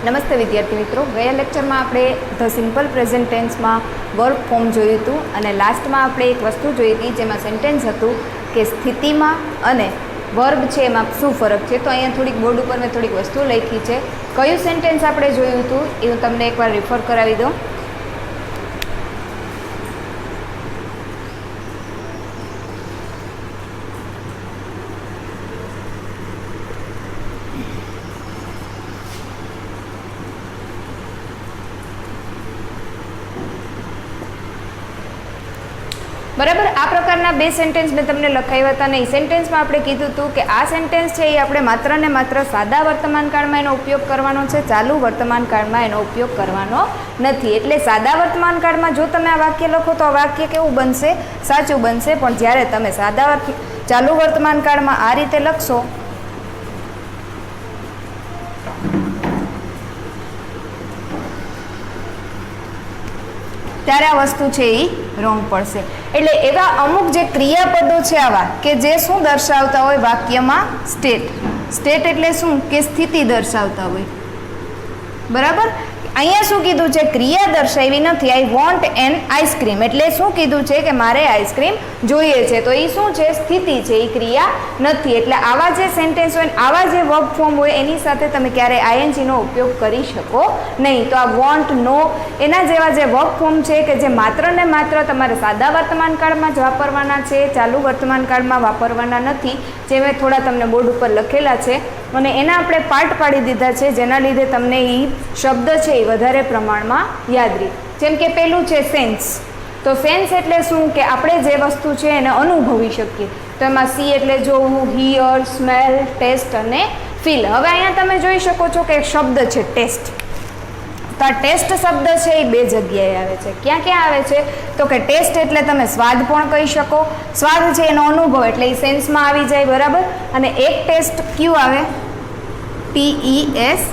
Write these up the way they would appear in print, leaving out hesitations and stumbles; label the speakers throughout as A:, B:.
A: નમસ્તે વિદ્યાર્થી મિત્રો, ગયા લેક્ચરમાં આપણે ધ સિમ્પલ પ્રેઝન્ટ ટેન્સમાં વર્બ ફોર્મ જોયું હતું અને લાસ્ટમાં આપણે એક વસ્તુ જોઈ હતી જેમાં સેન્ટેન્સ હતું કે સ્થિતિમાં અને વર્બ છે એમાં શું ફરક છે. તો અહીંયા થોડીક બોર્ડ ઉપર મેં થોડીક વસ્તુ લખી છે. કયું સેન્ટેન્સ આપણે જોયું હતું એ હું તમને એકવાર રિફર કરાવી દઉં. બરાબર, આ પ્રકારના બે સેન્ટેન્સ મેં તમને લખાવ્યા હતા અને એ સેન્ટેન્સમાં આપણે કીધું હતું કે આ સેન્ટેન્સ છે એ આપણે માત્ર ને માત્ર સાદા વર્તમાનકાળમાં એનો ઉપયોગ કરવાનો છે, ચાલુ વર્તમાનકાળમાં એનો ઉપયોગ કરવાનો નથી. એટલે સાદા વર્તમાનકાળમાં જો તમે આ વાક્ય લખો તો આ વાક્ય કેવું બનશે? સાચું બનશે. પણ જ્યારે તમે ચાલુ વર્તમાનકાળમાં આ રીતે લખશો ત્યારે આ વસ્તુ છે એ રોંગ પડશે. એટલે એવા અમુક જે ક્રિયાપદો છે આવા કે જે શું દર્શાવતા હોય વાક્યમાં? સ્ટેટ એટલે શું? કે સ્થિતિ દર્શાવતા હોય. બરાબર, અહીંયા શું કીધું છે? ક્રિયા દર્શાવી નથી. આઈ વોન્ટ એન આઈસ્ક્રીમ એટલે શું કીધું છે? કે મારે આઈસ્ક્રીમ જોઈએ છે. તો એ શું છે? સ્થિતિ છે, એ ક્રિયા નથી. એટલે આવા જે સેન્ટેન્સ હોય, આવા જે વર્બ ફોર્મ હોય એની સાથે તમે ક્યારેય આઈએનજીનો ઉપયોગ કરી શકો નહીં. તો આ વોન્ટ, નો એના જેવા જે વર્બ ફોર્મ છે કે જે માત્ર ને માત્ર તમારે સાદા વર્તમાનકાળમાં જ વાપરવાના છે, ચાલુ વર્તમાનકાળમાં વાપરવાના નથી, જે મેં થોડા તમને બોર્ડ ઉપર લખેલા છે અને એના આપણે પાર્ટ પાડી દીધા છે જેના લીધે તમને એ શબ્દ છે એ વધારે પ્રમાણમાં યાદ રહે. જેમ કે પેલું છે સેન્સ. તો સેન્સ એટલે શું? કે આપણે જે વસ્તુ છે એને અનુભવી શકીએ. તો એમાં સી એટલે જોવું, હિયર, સ્મેલ, ટેસ્ટ અને ફીલ. હવે અહીંયા તમે જોઈ શકો છો કે એક શબ્દ છે ટેસ્ટ. તો આ ટેસ્ટ શબ્દ છે એ બે જગ્યાએ આવે છે. ક્યાં ક્યાં આવે છે? તો કે ટેસ્ટ એટલે તમે સ્વાદ પણ કહી શકો. સ્વાદ છે એનો અનુભવ એટલે એ સેન્સમાં આવી જાય. બરાબર. અને એક ટેસ્ટ કયું આવે? TEST.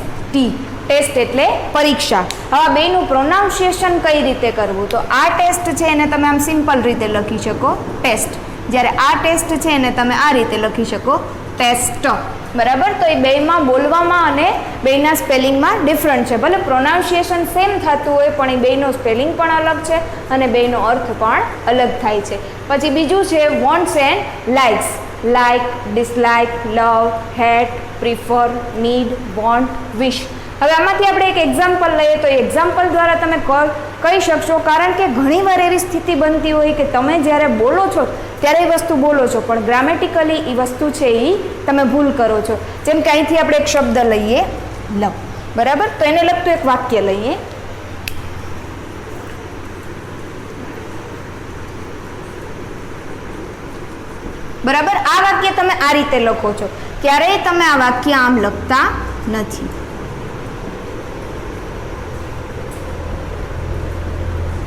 A: ટેસ્ટ એટલે પરીક્ષા. હવે બેનું પ્રોનાઉન્સિએશન કઈ રીતે કરવું? તો આ ટેસ્ટ છે એને તમે આમ સિમ્પલ રીતે લખી શકો ટેસ્ટ, જ્યારે આ ટેસ્ટ છે એને તમે આ રીતે લખી શકો ટેસ્ટ. બરાબર. તો એ બેમાં બોલવામાં અને બેના સ્પેલિંગમાં ડિફરન્ટ છે. ભલે પ્રોનાઉન્સિએશન સેમ થતું હોય પણ એ બેનો સ્પેલિંગ પણ અલગ છે અને બેનો અર્થ પણ અલગ થાય છે. પછી બીજું છે wants and likes. Like, dislike, love, hate, prefer, need, want, wish. હવે આમાંથી આપણે એક એક્ઝામ્પલ લઈએ તો એક્ઝામ્પલ દ્વારા તમે કહી શકશો, કારણ કે ઘણીવાર એવી સ્થિતિ બનતી હોય કે તમે જ્યારે બોલો છો ત્યારે એ વસ્તુ બોલો છો પણ ગ્રામેટિકલી એ વસ્તુ છે એ તમે ભૂલ કરો છો. જેમ કે અહીંથી આપણે એક શબ્દ લઈએ લવ. બરાબર. તો એને લગતું એક વાક્ય લઈએ. બરાબર. આ વાક્ય તમે આ રીતે લખો છો, ક્યારેય તમે આ વાક્ય આમ લખતા નથી.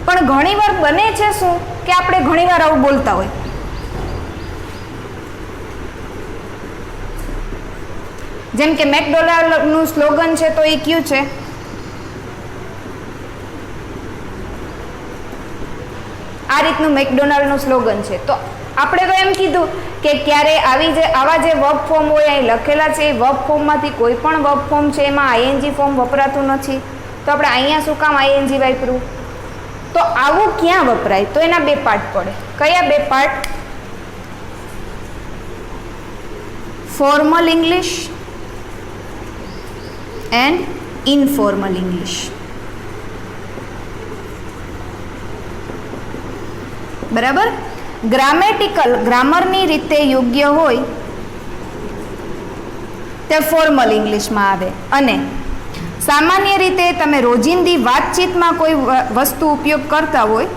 A: પણ ઘણીવાર બને છે શું કે આપણે ઘણીવાર આવું બોલતા હોય. જેમ કે મેકડોનાલ્ડનું સ્લોગન છે તો એ કયું છે? આ રીતનું મેકડોનાલ્ડનું સ્લોગન છે. તો આપણે તો એમ કીધું કે ક્યારે આવા જે વર્બ ફોર્મ હોય અહીં લખેલા છે એ વર્બ ફોર્મમાંથી કોઈ પણ વર્બ ફોર્મ છે એમાં આઈએનજી ફોર્મ વપરાતું નથી. તો આપણે અહીંયા શું કામ આઈએનજી વાપર્યું? તો આવું ક્યાં વપરાય? તો એના બે પાર્ટ પડે. કયા બે part? Formal English and informal English. બરાબર. ગ્રામેટિકલ, ગ્રામરની રીતે યોગ્ય હોય તે ફોર્મલ ઇંગ્લિશમાં આવે અને સામાન્ય રીતે તમે રોજિંદી વાતચીતમાં કોઈ વસ્તુ ઉપયોગ કરતા હોય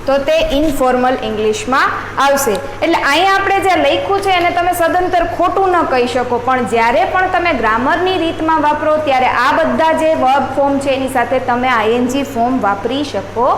A: તો તે ઇનફોર્મલ ઇંગ્લિશમાં આવશે. એટલે અહીંયા આપણે જે લખ્યું છે એને તમે સદંતર ખોટું ન કહી શકો, પણ જ્યારે પણ તમે ગ્રામરની રીતમાં વાપરો ત્યારે આ બધા જે વર્બ ફોર્મ છે એની સાથે તમે આઈએનજી ફોર્મ વાપરી શકો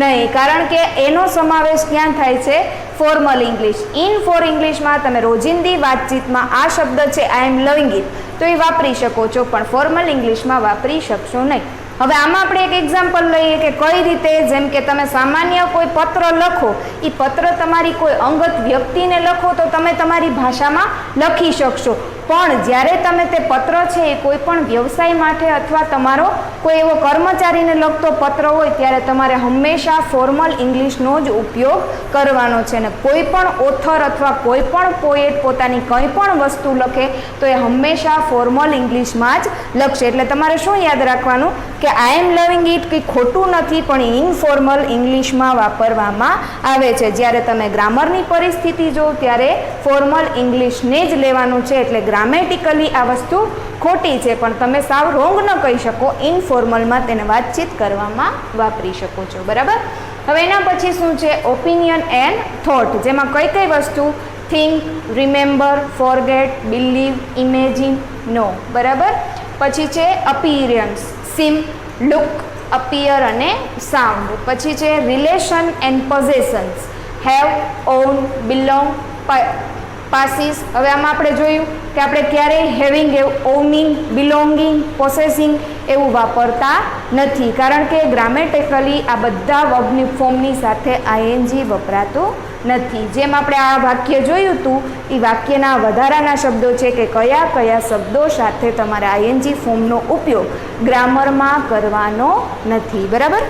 A: નહીં, કારણ કે એનો સમાવેશ ક્યાં થાય છે? Formal English. ઇનફોર્મલ ઇંગ્લિશમાં તમે રોજિંદી વાતચીતમાં આ શબ્દ છે આઈ એમ લવિંગ ઇટ તો એ વાપરી શકો છો, પણ ફોર્મલ ઇંગ્લિશમાં વાપરી શકશો નહીં. હવે આમાં આપણે એક એક્ઝામ્પલ લઈએ કે કઈ રીતે, જેમ કે તમે સામાન્ય કોઈ પત્ર લખો, એ પત્ર તમારી કોઈ અંગત વ્યક્તિને લખો તો તમે તમારી ભાષામાં લખી શકશો, પણ જ્યારે તમે તે પત્ર છે એ કોઈ પણ વ્યવસાય માટે અથવા તમારો કોઈ એવો કર્મચારીને લગતો પત્ર હોય ત્યારે તમારે હંમેશા ફોર્મલ ઇંગ્લિશનો જ ઉપયોગ કરવાનો છે. અને કોઈ પણ ઓથર અથવા કોઈ પણ પોએટ પોતાની કંઈ પણ વસ્તુ લખે તો એ હંમેશા ફોર્મલ ઇંગ્લિશમાં જ લખશે. એટલે તમારે શું યાદ રાખવાનું કે આઈ એમ લવિંગ ઇટ કંઈ ખોટું નથી, પણ ઇનફોર્મલ ઇંગ્લિશમાં વાપરવામાં આવે છે. જ્યારે તમે ગ્રામરની પરિસ્થિતિ જો ત્યારે ફોર્મલ ઇંગ્લિશને જ લેવાનું છે. એટલે ગ્રામેટિકલી આ વસ્તુ ખોટી છે, પણ તમે સાવ રોંગ ન કહી શકો, ઇનફોર્મલમાં તેને વાતચીત કરવામાં વાપરી શકો છો. બરાબર. હવે એના પછી શું છે? ઓપિનિયન એન્ડ થોટ, જેમાં કઈ કઈ વસ્તુ? Think, remember, forget, believe, imagine, know. બરાબર. પછી છે અપિયરન્સ, સીમ, લુક, અપિયર અને સાઉન્ડ. પછી છે relation and possessions, have, own, belong, possess. હવે આમાં આપણે જોયું કે આપણે ક્યારેય હેવિંગ, ઓનિંગ, બિલોંગિંગ, પોસેસિંગ એવું વાપરતા નથી, કારણ કે ગ્રામેટિકલી આ બધા વર્બની ફોર્મની સાથે આઈએનજી વપરાતું નથી. જેમ આપણે આ વાક્ય જોયું હતું એ વાક્યના વધારાના શબ્દો છે કે કયા કયા શબ્દો સાથે તમારે આઈએનજી ફોર્મનો ઉપયોગ ગ્રામરમાં કરવાનો નથી. બરાબર.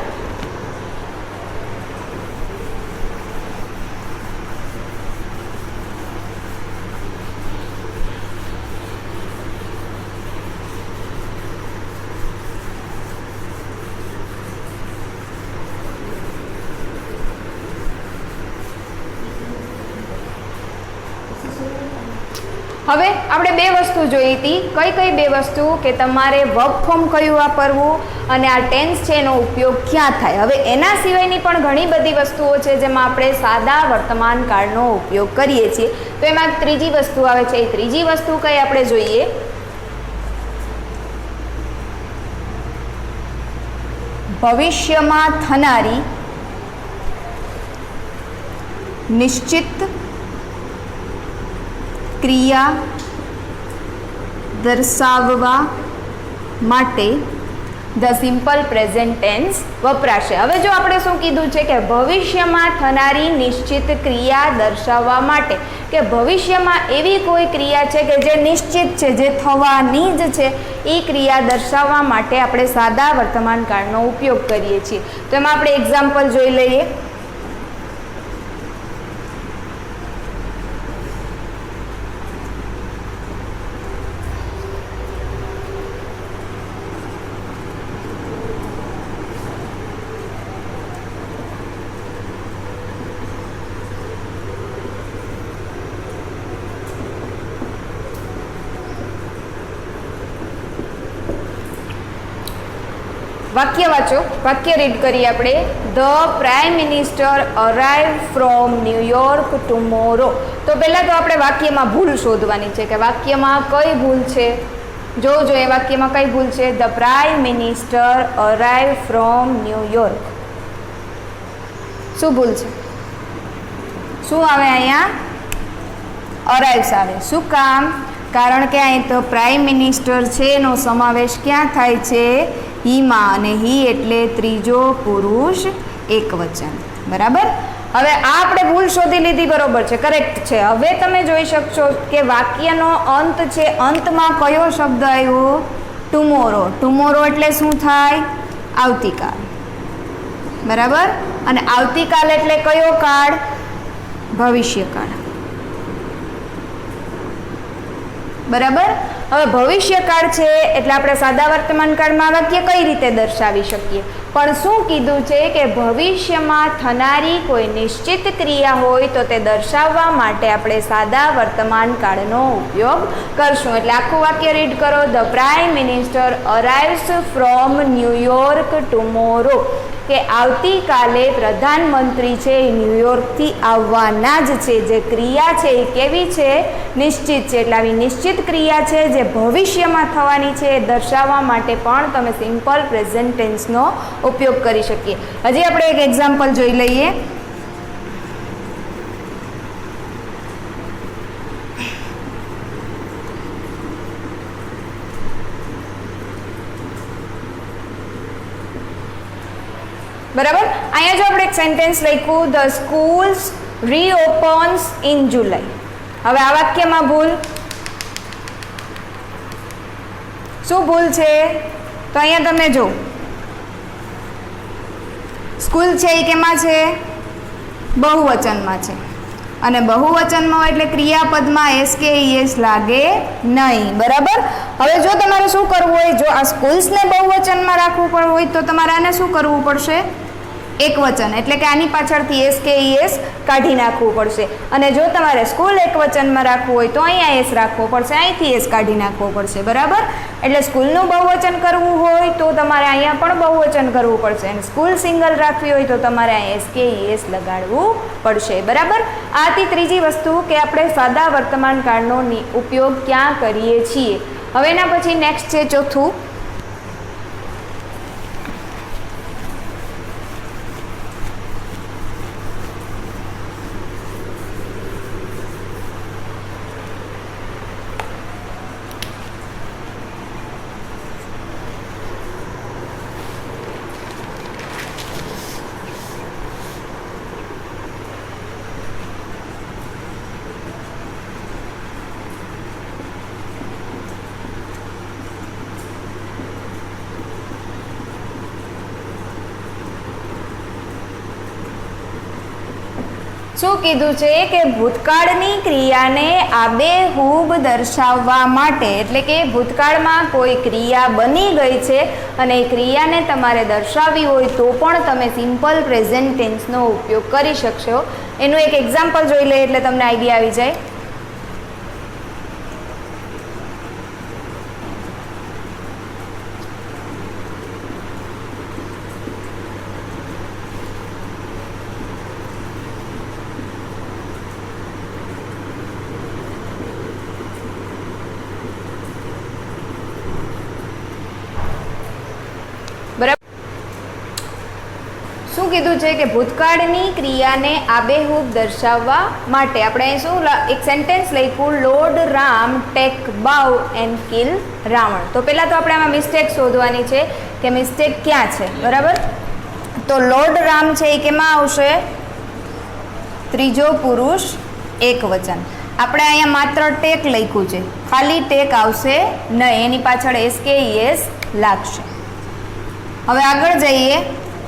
A: હવે આપણે બે વસ્તુ જોઈ હતી. કઈ કઈ બે વસ્તુ? કે તમારે વર્બ ફોર્મ કયું વાપરવું અને આ ટેન્સ છે એનો ઉપયોગ ક્યાં થાય. હવે એના સિવાયની પણ ઘણી બધી વસ્તુઓ છે જેમાં આપણે સાદા વર્તમાન કાળનો ઉપયોગ કરીએ છીએ. તો એમાં ત્રીજી વસ્તુ આવે છે. એ ત્રીજી વસ્તુ કઈ આપણે જોઈએ? ભવિષ્યમાં થનારી નિશ્ચિત ક્રિયા દર્શાવવા માટે ધ સિમ્પલ પ્રેઝન્ટ ટેન્સ વપરાશે. હવે જો આપણે શું કીધું છે કે ભવિષ્યમાં થનારી નિશ્ચિત ક્રિયા દર્શાવવા માટે, કે ભવિષ્યમાં એવી કોઈ ક્રિયા છે કે જે નિશ્ચિત છે, જે થવાની જ છે, એ ક્રિયા દર્શાવવા માટે આપણે સાદા વર્તમાન કાળનો ઉપયોગ કરીએ છીએ. તો એમાં આપણે એક્ઝામ્પલ જોઈ લઈએ. વાક્ય વાંચો, વાક્ય રીડ કરીએ આપણે. The prime minister arrive from New York tomorrow. તો પહેલાં તો આપણે વાક્યમાં ભૂલ શોધવાની છે કે વાક્યમાં કઈ ભૂલ છે. જોવું જોઈએ વાક્યમાં કઈ ભૂલ છે. The prime minister arrive from New York. શું ભૂલ છે? શું આવે અહીંયા? અરાઇવ્સ આવે. શું કામ? કારણ કે અહીં તો પ્રાઇમ મિનિસ્ટર છે એનો સમાવેશ ક્યાં થાય છે? હીમાં. અને હી એટલે ત્રીજો પુરુષ એકવચન. બરાબર. હવે આ આપણે ભૂલ શોધી લીધી, બરોબર છે, કરેક્ટ છે. હવે તમે જોઈ શકશો કે વાક્યનો અંત છે, અંતમાં કયો શબ્દ આવ્યો? ટુમોરો. ટુમોરો એટલે શું થાય? આવતીકાલ. બરાબર. અને આવતીકાલ એટલે કયો કાળ? ભવિષ્યકાળ. બરાબર. હવે ભવિષ્યકાળ છે એટલે આપણે સાદા વર્તમાન કાળમાં વાક્ય કઈ રીતે દર્શાવી શકીએ? પણ શું કીધું છે કે ભવિષ્યમાં થનારી કોઈ નિશ્ચિત ક્રિયા હોય તો તે દર્શાવવા માટે આપણે સાદા વર્તમાન કાળનો ઉપયોગ કરશું. એટલે આખું વાક્ય રીડ કરો. The prime minister arrives from New York tomorrow. કે આવતીકાલે પ્રધાનમંત્રી છે એ ન્યુયોર્કથી આવવાના જ છે. જે ક્રિયા છે એ કેવી છે? નિશ્ચિત છે. એટલે આવી નિશ્ચિત ક્રિયા છે જે ભવિષ્યમાં થવાની છે એ દર્શાવવા માટે પણ તમે સિમ્પલ પ્રેઝન્ટ ટેન્સનો ઉપયોગ કરી શકીએ. હજી આપણે એક એક્ઝામ્પલ જોઈ લઈએ. બરાબર. અહીંયા જો આપણે એક સેન્ટેન્સ લખ્યું, ધ સ્કૂલ્સ રીઓપન્સ ઇન જુલાઈ. હવે આ વાક્યમાં ભૂલ. શું ભૂલ છે? તો અહીંયા તમે જો સ્કૂલ છે એ કેમાં છે? બહુવચનમાં છે, અને બહુવચનમાં હોય એટલે ક્રિયાપદમાં એસ કે ઈએસ લાગે નહીં, બરાબર. હવે જો તમારે શું કરવું હોય, જો આ સ્કૂલ્સને બહુવચનમાં રાખવું હોય તો તમારે આને શું કરવું પડશે? એકવચન, એટલે કે આની પાછળથી એસ કે ઈએસ કાઢી નાખવું પડશે. અને જો તમારે સ્કૂલ એકવચનમાં રાખવું હોય તો અહીંયા એસ રાખવો પડશે, અહીંથી એસ કાઢી નાખવો પડશે, બરાબર. એટલે સ્કૂલનું બહુવચન કરવું હોય તો તમારે અહીંયા પણ બહુવચન કરવું પડશે, અને સ્કૂલ સિંગલ રાખવી હોય તો તમારે અહીંયા એસ કે ઈએસ લગાડવું પડશે, બરાબર. આ હતી ત્રીજી વસ્તુ કે આપણે સાદા વર્તમાન કાળનો ઉપયોગ ક્યાં કરીએ છીએ. હવે એના પછી નેક્સ્ટ છે ચોથું, શું કીધું છે કે ભૂતકાળની ક્રિયાને આબેહૂબ દર્શાવવા માટે, એટલે કે ભૂતકાળમાં કોઈ ક્રિયા બની ગઈ છે અને એ ક્રિયાને તમારે દર્શાવવી હોય તો પણ તમે સિમ્પલ પ્રેઝન્ટ ટેન્સનો ઉપયોગ કરી શકશો. એનું એક એક્ઝામ્પલ જોઈ લઈએ એટલે તમને આઈડિયા આવી જાય. શું કીધું છે કે ભૂતકાળની ક્રિયાને આબેહૂબ દર્શાવવા માટે આપણે અહીં શું એક સેન્ટેન્સ લખ્યું, lord Ram take bow and kill Ravan. તો પહેલાં તો આપણે આમાં મિસ્ટેક શોધવાની છે કે મિસ્ટેક ક્યાં છે, બરાબર. તો લોર્ડ રામ છે એ કેમાં આવશે? ત્રીજો પુરુષ એકવચન. આપણે અહીંયા માત્ર ટેક લખ્યું છે, ખાલી ટેક આવશે નહીં, એની પાછળ એસ કે ઈએસ લાગશે. હવે આગળ જઈએ,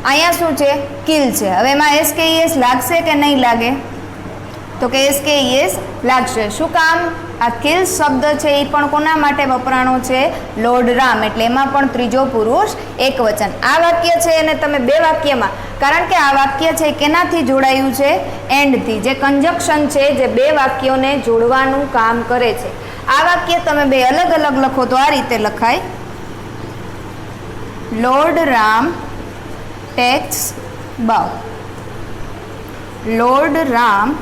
A: અહીંયા શું છે? કિલ છે. હવે એમાં એસ કે ઈએસ લાગશે કે નહીં લાગે? તો કે એસ કે ઈએસ લાગશે. શું કામ? આ કિલ શબ્દ છે એ પણ કોના માટે વપરાણો છે? લોર્ડ રામ, એટલે એમાં પણ ત્રીજો પુરુષ એકવચન. આ વાક્ય છે એને તમે બે વાક્યમાં, કારણ કે આ વાક્ય છે કેનાથી જોડાયું છે? એન્ડથી. જે કંજક્શન છે જે બે વાક્યોને જોડવાનું કામ કરે છે. આ વાક્ય તમે બે અલગ અલગ લખો તો આ રીતે લખાય, lord Ram takes bow. Lord Ram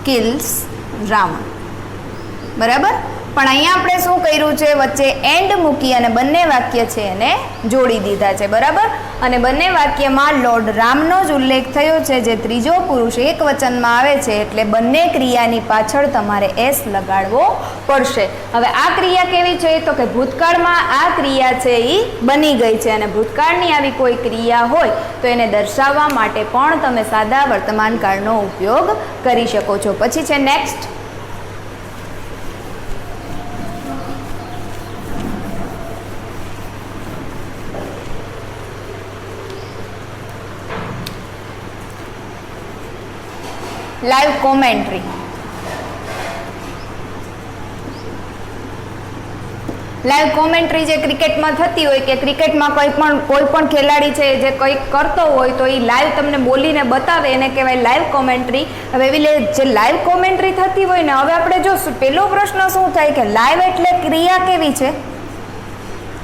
A: kills Ravan, બરાબર. પણ અહીંયા આપણે શું કર્યું છે? વચ્ચે એન્ડ મૂકી અને બંને વાક્ય છે એને જોડી દીધા છે, બરાબર. અને બંને વાક્યમાં લોર્ડ રામનો જ ઉલ્લેખ થયો છે જે ત્રીજો પુરુષ એકવચનમાં આવે છે, એટલે બંને ક્રિયાની પાછળ તમારે એસ લગાડવો પડશે. હવે આ ક્રિયા કેવી છે? તો કે ભૂતકાળમાં આ ક્રિયા છે એ બની ગઈ છે, અને ભૂતકાળની આવી કોઈ ક્રિયા હોય તો એને દર્શાવવા માટે પણ તમે સાદા વર્તમાન કાળનો ઉપયોગ કરી શકો છો. પછી છે next, live commentary. Live commentary જે ક્રિકેટમાં થતી હોય કે ક્રિકેટમાં કોઈ પણ ખેલાડી છે જે કંઈક કરતો હોય તો એ લાઈવ તમને બોલીને બતાવે, એને કહેવાય લાઈવ કોમેન્ટ્રી. હવે એવી જે લાઈવ કોમેન્ટ્રી થતી હોય ને, હવે આપણે જો પહેલો પ્રશ્ન શું થાય કે લાઈવ એટલે ક્રિયા કેવી છે?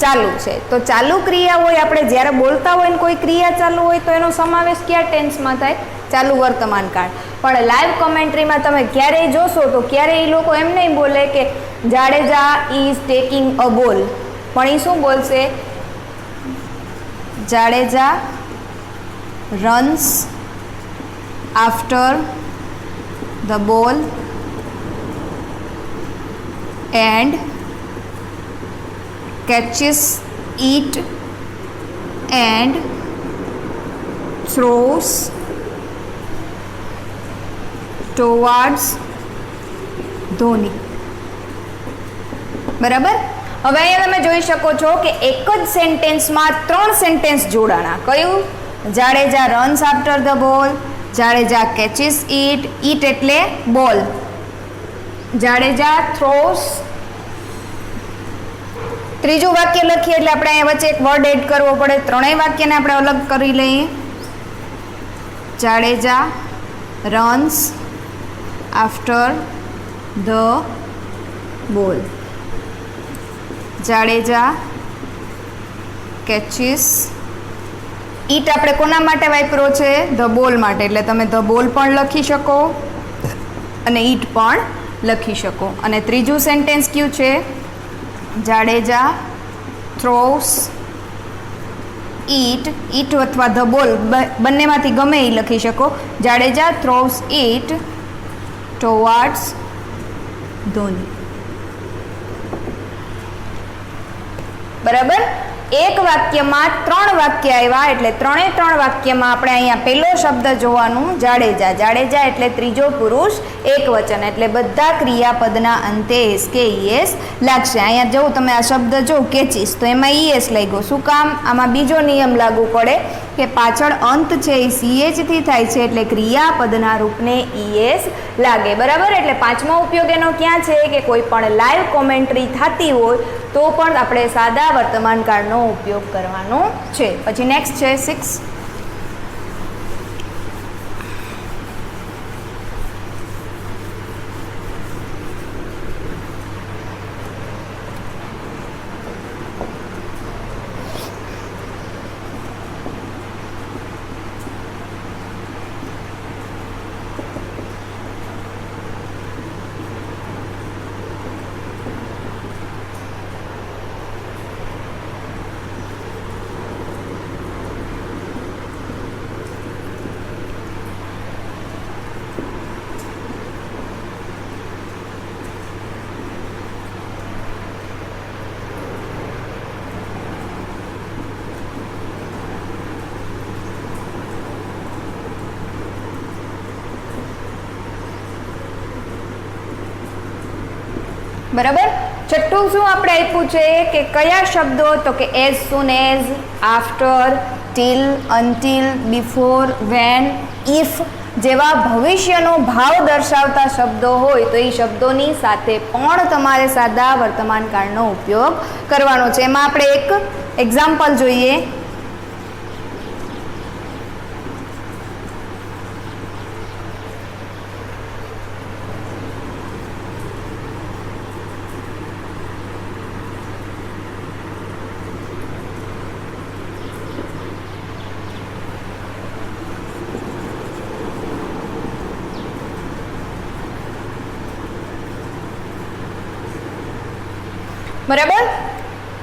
A: ચાલુ છે. તો ચાલુ ક્રિયા હોય, આપણે જ્યારે બોલતા હોય ને કોઈ ક્રિયા ચાલુ હોય તો એનો સમાવેશ કયા ટેન્સમાં થાય? ચાલુ વર્તમાન કાળ. પણ લાઈવ કોમેન્ટ્રીમાં તમે ક્યારેય જોશો તો ક્યારેય એ લોકો એમ નહીં બોલે કે જાડેજા ઇઝ ટેકિંગ અ બોલ, પણ એ શું બોલશે? Jadeja runs after the ball and catches it and throws towards Dhoni. બરાબર. હવે અહીંયા તમે જોઈ શકો છો કે એક જ સેન્ટેન્સમાં 3 સેન્ટેન્સ જોડાણા. કયું? Jadeja runs after the ball, Jadeja કેચીસ it, it એટલે બોલ, જાડેજા થ્રોસ. ત્રીજું વાક્ય લખીએ એટલે આપણે અહીંયા વચ્ચે એક વર્ડ એડ કરવો પડે. ત્રણેય વાક્યને આપણે અલગ કરી લઈએ. Jadeja runs after the ball, Jadeja કેચીસ ઈટ આપણે કોના માટે વાપરો છે? ધ બોલ માટે, એટલે તમે ધ બોલ પણ લખી શકો અને ઈટ પણ લખી શકો. અને ત્રીજું સેન્ટેન્સ કયું છે? જાડેજા થ્રોસ ઈટ, ઈટ અથવા ધ બોલ બંનેમાંથી ગમે એ લખી શકો. જાડેજા થ્રોસ ઈટ ટુવર્ડ્સ ધોની. બરાબર. એક વાક્યમાં 3 વાક્ય આવ્યા એટલે 3 વાક્યમાં આપણે અહીંયા પહેલો શબ્દ જોવાનું જાડેજા. જાડેજા એટલે ત્રીજો પુરુષ એકવચન, એટલે બધા ક્રિયાપદના અંતે એસ કે ઈએસ લાગશે. અહીંયા જો તમે આ શબ્દ જો કેચીસ, તો એમાં ઈએસ લાગ્યો. શું કામ? આમાં બીજો નિયમ લાગુ પડે કે પાછળ અંત છે એ સીએચ થી થાય છે, એટલે ક્રિયાપદના રૂપને ઈએસ લાગે. બરાબર. એટલે પાંચમો ઉપયોગ એનો ક્યાં છે કે કોઈ પણ લાઈવ કોમેન્ટ્રી થતી હોય તો પણ આપણે સાદા વર્તમાન કાળનો ઉપયોગ કરવાનો છે. પછી નેક્સ્ટ છે 6. બરાબર. છઠ્ઠું શું આપણે આપ્યું છે કે કયા શબ્દો? તો કે as soon as, after, till, until, before, when, if જેવા ભવિષ્યનો ભાવ દર્શાવતા શબ્દો હોય તો એ શબ્દોની સાથે પણ તમારે સાદા વર્તમાન કાળનો ઉપયોગ કરવાનો છે. એમાં આપણે એક એક્ઝામ્પલ જોઈએ. બરાબર.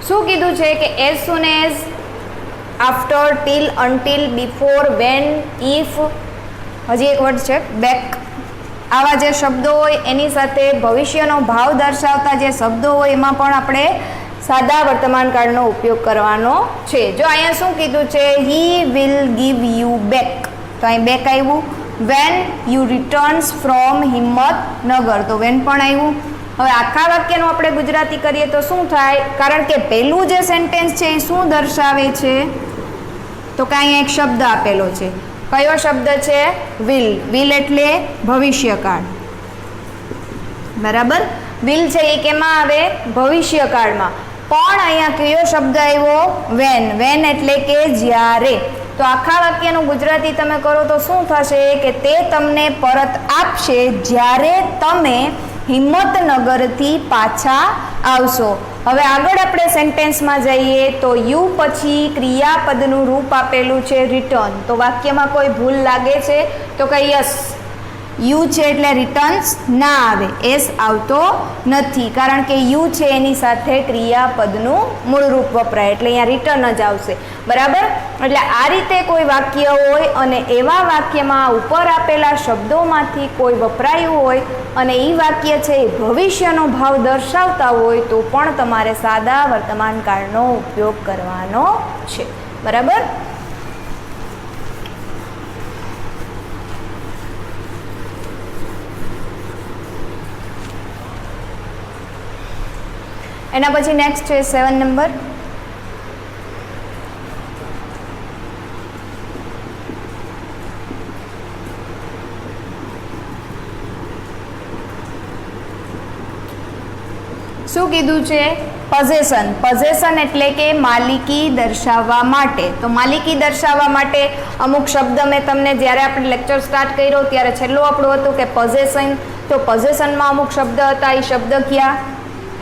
A: શું કીધું છે કે as soon as, after, till, until, before, when, if, હજી એક વર્ડ છે બેક. આવા જે શબ્દો હોય એની સાથે ભવિષ્યનો ભાવ દર્શાવતા જે શબ્દો હોય એમાં પણ આપણે સાદા વર્તમાન કાળનો ઉપયોગ કરવાનો છે. જો અહીંયા શું કીધું છે? He will give you back, તો અહીં બેક આવ્યું. When you returns from Himmatnagar, તો વેન પણ આવ્યું. હવે આખા વાક્યનું આપણે ગુજરાતી કરીએ તો શું થાય? કારણ કે પહેલું જે સેન્ટેન્સ છે એ શું દર્શાવે છે? તો કે અહીંયા એક શબ્દ આપેલો છે. કયો શબ્દ છે? વિલ. વિલ એટલે ભવિષ્યકાળ. બરાબર. વિલ છે એ કેમાં આવે? ભવિષ્યકાળમાં. પણ અહીંયા કયો શબ્દ આવ્યો? વેન. વેન એટલે કે જ્યારે. તો આખા વાક્યનું ગુજરાતી તમે કરો તો શું થશે કે તે તમને પરત આપશે જ્યારે તમે હિંમતનગરથી પાછા આવશો. હવે આગળ આપણે સેન્ટેન્સમાં જઈએ તો યુ પછી ક્રિયાપદનું રૂપ આપેલું છે રિટર્ન. તો વાક્યમાં કોઈ ભૂલ લાગે છે? તો કે યસ, યુ છે એટલે રિટર્ન્સ ના આવે, એસ આવતો નથી, કારણ કે યુ છે એની સાથે ક્રિયાપદનું મૂળ રૂપ વપરાય એટલે અહીંયા રિટર્ન જ આવશે. બરાબર. એટલે આ રીતે કોઈ વાક્ય હોય અને એવા વાક્યમાં ઉપર આપેલા શબ્દોમાંથી કોઈ વપરાયું હોય અને એ વાક્ય છે એ ભવિષ્યનો ભાવ દર્શાવતા હોય તો પણ તમારે સાદા વર્તમાન કાળનો ઉપયોગ કરવાનો છે. બરાબર. એના પછી નેક્સ્ટ છે 7 નંબર. શું કીધું છે? પોઝેશન. પોઝેશન એટલે કે માલિકી દર્શાવવા માટે. તો માલિકી દર્શાવવા માટે અમુક શબ્દ મેં તમને જ્યારે આપણે લેક્ચર સ્ટાર્ટ કર્યો ત્યારે છેલ્લું આપણું હતું કે પોઝેશન. તો પોઝેશનમાં અમુક શબ્દ હતા. એ શબ્દ કયા?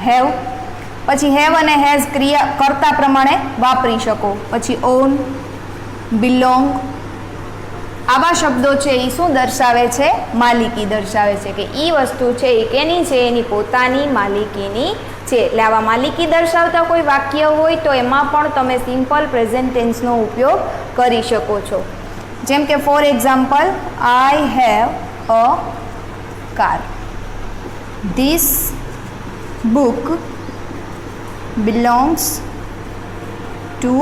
A: હેવ. પછી હેવ અને હેઝ ક્રિયા કર્તા પ્રમાણે વાપરી શકો. પછી ઓન, બિલોંગ, આવા શબ્દો છે એ શું દર્શાવે છે? માલિકી દર્શાવે છે કે એ વસ્તુ છે એ કેની છે? એની પોતાની માલિકીની છે. એટલે આવા માલિકી દર્શાવતા કોઈ વાક્ય હોય તો એમાં પણ તમે સિમ્પલ પ્રેઝન્ટ ટેન્સનો ઉપયોગ કરી શકો છો. જેમ કે for example, I have a car. This book belongs to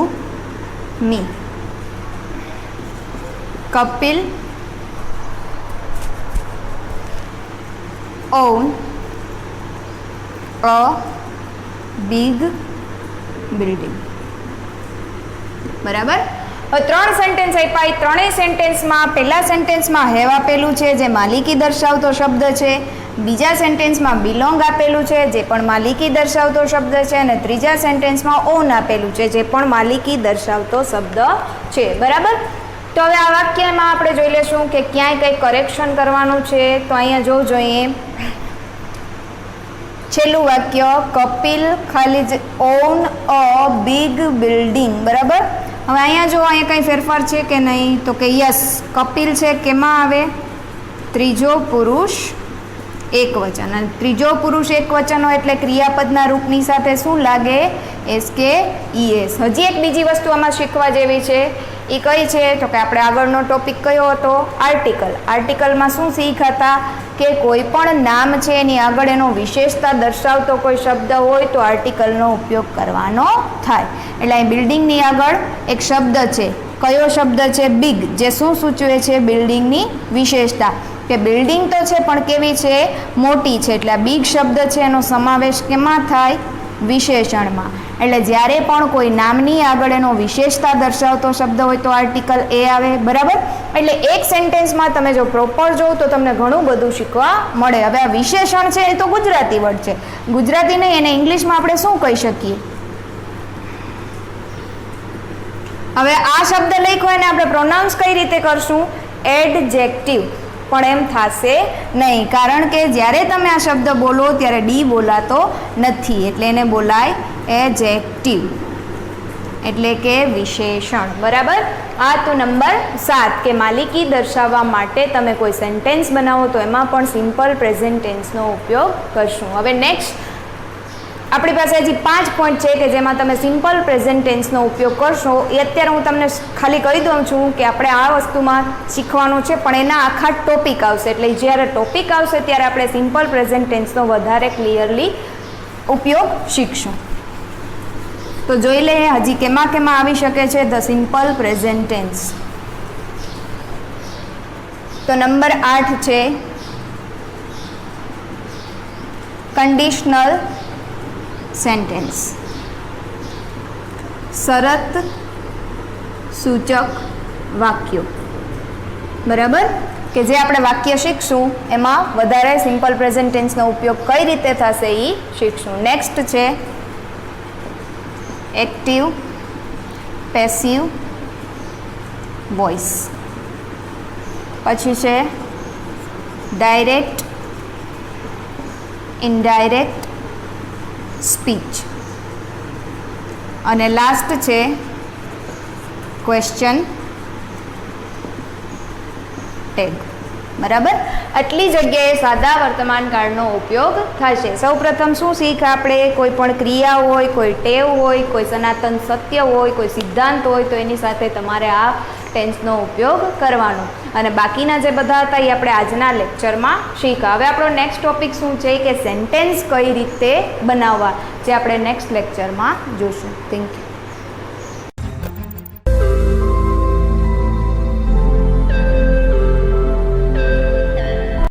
A: me. Kapil own a big building. બરાબર. હવે 3 સેન્ટેન્સ આપ્યા. એ ત્રણેય સેન્ટેન્સમાં પહેલા સેન્ટેન્સમાં હેવ આપેલું છે જે માલિકી દર્શાવતો શબ્દ છે. બીજા સેન્ટેન્સમાં બિલોંગ આપેલું છે જે પણ માલિકી દર્શાવતો શબ્દ છે. અને ત્રીજા સેન્ટેન્સમાં ઓન આપેલું છે જે પણ માલિકી દર્શાવતો શબ્દ છે. બરાબર. તો હવે આ વાક્યમાં આપણે જોઈ લેશું કે ક્યાંય કંઈ કરેક્શન કરવાનું છે. તો અહીંયા જોવું જોઈએ છેલ્લું વાક્ય, કપિલ ખાલી જ ઓન અ બિગ બિલ્ડિંગ. બરાબર. હવે અહીંયા જો અહીંયા કંઈ ફેરફાર છે કે નહીં? તો કે યસ, કપિલ છે કેમાં આવે? ત્રીજો પુરુષ એક વચન. અને ત્રીજો પુરુષ એક વચન હોય એટલે ક્રિયાપદના રૂપની સાથે શું લાગે? એસ કે ઈ એસ. હજી એક બીજી વસ્તુ આમાં શીખવા જેવી છે. એ કઈ છે? તો કે આપણે આગળનો ટોપિક કયો હતો? આર્ટિકલ. આર્ટિકલમાં શું શીખ્યા કે કોઈ પણ નામ છે એની આગળ એનો વિશેષતા દર્શાવતો કોઈ શબ્દ હોય તો આર્ટિકલનો ઉપયોગ કરવાનો થાય. એટલે અહીં બિલ્ડિંગની આગળ એક શબ્દ છે. કયો શબ્દ છે? બિગ. જે શું સૂચવે છે? બિલ્ડિંગની વિશેષતા. કે બિલ્ડિંગ તો છે પણ કેવી છે? મોટી છે. એટલે આ બિગ શબ્દ છે એનો સમાવેશ કેમાં થાય? વિશેષણમાં. એટલે જ્યારે પણ કોઈ નામની આગળ એનો વિશેષતા દર્શાવતો શબ્દ હોય તો આર્ટિકલ એ આવે. બરાબર. એટલે એક સેન્ટેન્સમાં તમે જો પ્રોપર જોવો તો તમને ઘણું બધું શીખવા મળે. હવે આ વિશેષણ છે એ તો ગુજરાતી વર્ડ છે. ગુજરાતી નહીં, એને ઇંગ્લિશમાં આપણે શું કહી શકીએ? હવે આ શબ્દ લખ્યો એને આપણે પ્રોનાઉન્સ કઈ રીતે કરશું? એડજેક્ટિવ. પણ એમ થશે નહીં, કારણ કે જ્યારે તમે આ શબ્દ બોલો ત્યારે ડી બોલાતો નથી. એટલે એને બોલાય એડજેક્ટિવ, એટલે કે વિશેષણ. બરાબર. આ તો નંબર 7 કે માલિકી દર્શાવવા માટે તમે કોઈ સેન્ટેન્સ બનાવો તો એમાં પણ સિમ્પલ પ્રેઝન્ટ ટેન્સનો ઉપયોગ કરશું. હવે નેક્સ્ટ આપણી પાસે હજી 5 પોઈન્ટ છે કે જેમાં તમે સિમ્પલ પ્રેઝન્ટ ટેન્સનો ઉપયોગ કરશો. એ અત્યારે હું તમને ખાલી કહી દઉં છું કે આપણે આ વસ્તુમાં શીખવાનું છે પણ એના આખા ટોપિક આવશે. એટલે જ્યારે ટોપિક આવશે ત્યારે આપણે સિમ્પલ પ્રેઝન્ટ ટેન્સનો વધારે ક્લિયરલી ઉપયોગ શીખશું. તો જોઈ લઈએ હજી કેમાં આવી શકે છે ધ સિમ્પલ પ્રેઝન્ટ ટેન્સ. તો નંબર 8 છે કન્ડિશનલ સેન્ટેન્સ. શરત સૂચક વાક્યો. બરાબર. કે જે આપણે વાક્ય શીખશું એમાં વધારે સિમ્પલ પ્રેઝન્ટ ટેન્સનો ઉપયોગ કઈ રીતે થશે એ શીખશું. નેક્સ્ટ છે એક્ટિવ પેસિવ વોઇસ. પછી છે ડાયરેક્ટ ઇનડાયરેક્ટ સ્પીચ. અને લાસ્ટ છે ક્વેશ્ચન ટેગ. બરાબર. આટલી જગ્યાએ સાદા વર્તમાન કાળનો ઉપયોગ થશે. સૌપ્રથમ શું શીખ આપણે? કોઈ પણ ક્રિયા હોય, કોઈ ટેવ હોય, કોઈ સનાતન સત્ય હોય, કોઈ સિદ્ધાંત હોય તો એની સાથે તમારે આ ટેન્સનો ઉપયોગ કરવાનો. અને બાકીના જે બધા હતા એ આપણે આજના લેક્ચરમાં શીખ્યા. હવે આપણો નેક્સ્ટ ટોપિક શું છે કે સેન્ટેન્સ કઈ રીતે બનાવવા, જે આપણે નેક્સ્ટ લેક્ચરમાં જોશું. Thank you.